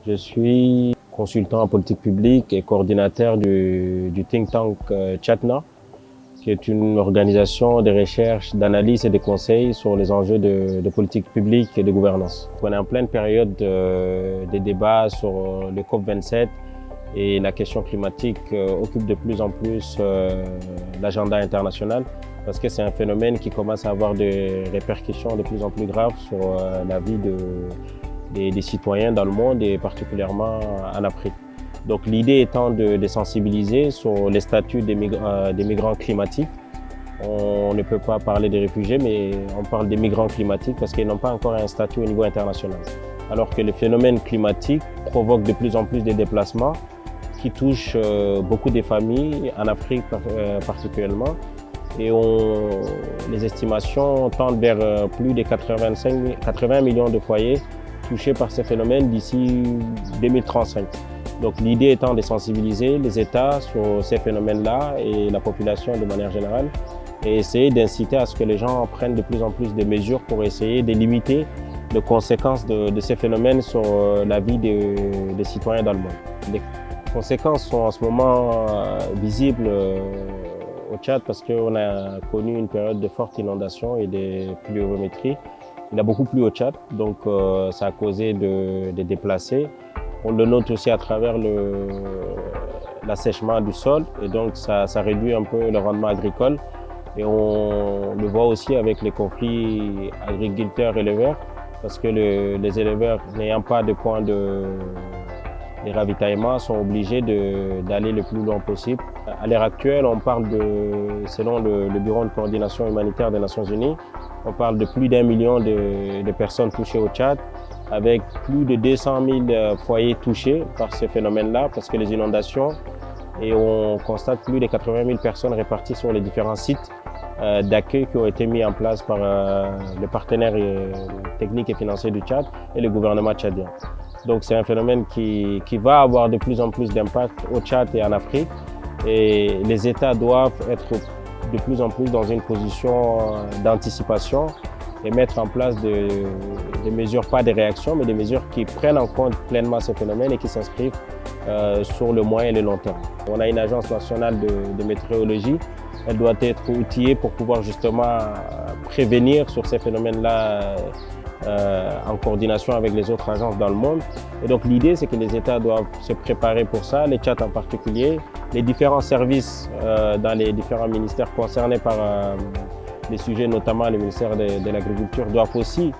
Je suis consultant en politique publique et coordinateur du think tank Tchatna, qui est une organisation de recherche, d'analyse et de conseils sur les enjeux de politique publique et de gouvernance. On est en pleine période de débats sur le COP27 et la question climatique occupe de plus en plus l'agenda international parce que c'est un phénomène qui commence à avoir des répercussions de plus en plus graves sur la vie des citoyens dans le monde et particulièrement en Afrique. Donc l'idée étant de sensibiliser sur les statuts des migrants climatiques. On ne peut pas parler des réfugiés, mais on parle des migrants climatiques parce qu'ils n'ont pas encore un statut au niveau international. Alors que le phénomène climatique provoque de plus en plus de déplacements qui touchent beaucoup des familles, en Afrique particulièrement. Et les estimations tendent vers plus de 80 millions de foyers touchés par ces phénomènes d'ici 2035. Donc l'idée étant de sensibiliser les États sur ces phénomènes-là et la population de manière générale et essayer d'inciter à ce que les gens prennent de plus en plus de mesures pour essayer de limiter les conséquences de ces phénomènes sur la vie des citoyens dans le monde. Les conséquences sont en ce moment visibles au Tchad parce qu'on a connu une période de fortes inondations et de pluviométrie. Il a beaucoup plu au Tchad, donc ça a causé des déplacés. On le note aussi à travers l'assèchement du sol et donc ça réduit un peu le rendement agricole. Et on le voit aussi avec les conflits agriculteurs-éleveurs parce que les éleveurs n'ayant pas de point de ravitaillement sont obligés d'aller le plus loin possible. À l'heure actuelle, on parle selon le Bureau de coordination humanitaire des Nations Unies, on parle de plus d'1 million de personnes touchées au Tchad, avec plus de 200 000 foyers touchés par ce phénomène-là, parce que les inondations, et on constate plus de 80 000 personnes réparties sur les différents sites d'accueil qui ont été mis en place par les partenaires techniques et financiers du Tchad et le gouvernement tchadien. Donc c'est un phénomène qui va avoir de plus en plus d'impact au Tchad et en Afrique, et les États doivent être de plus en plus dans une position d'anticipation et mettre en place des mesures, pas des réactions, mais des mesures qui prennent en compte pleinement ces phénomènes et qui s'inscrivent sur le moyen et le long terme. On a une agence nationale de météorologie. Elle doit être outillée pour pouvoir justement prévenir sur ces phénomènes-là en coordination avec les autres agences dans le monde. Et donc l'idée, c'est que les États doivent se préparer pour ça, les Tchad en particulier. Les différents services dans les différents ministères concernés par les sujets, notamment le ministère de l'Agriculture, doivent aussi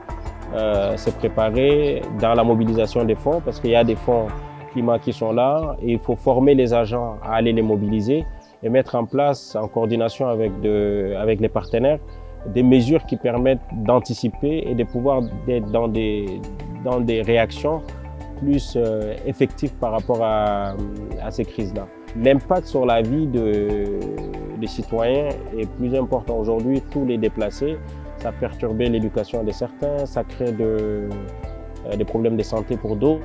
se préparer dans la mobilisation des fonds, parce qu'il y a des fonds climat qui sont là et il faut former les agents à aller les mobiliser et mettre en place, en coordination avec les partenaires, des mesures qui permettent d'anticiper et de pouvoir être dans des réactions plus effectives par rapport à ces crises-là. L'impact sur la vie des citoyens est plus important aujourd'hui. Tous les déplacés, ça a perturbé l'éducation de certains, ça crée des problèmes de santé pour d'autres.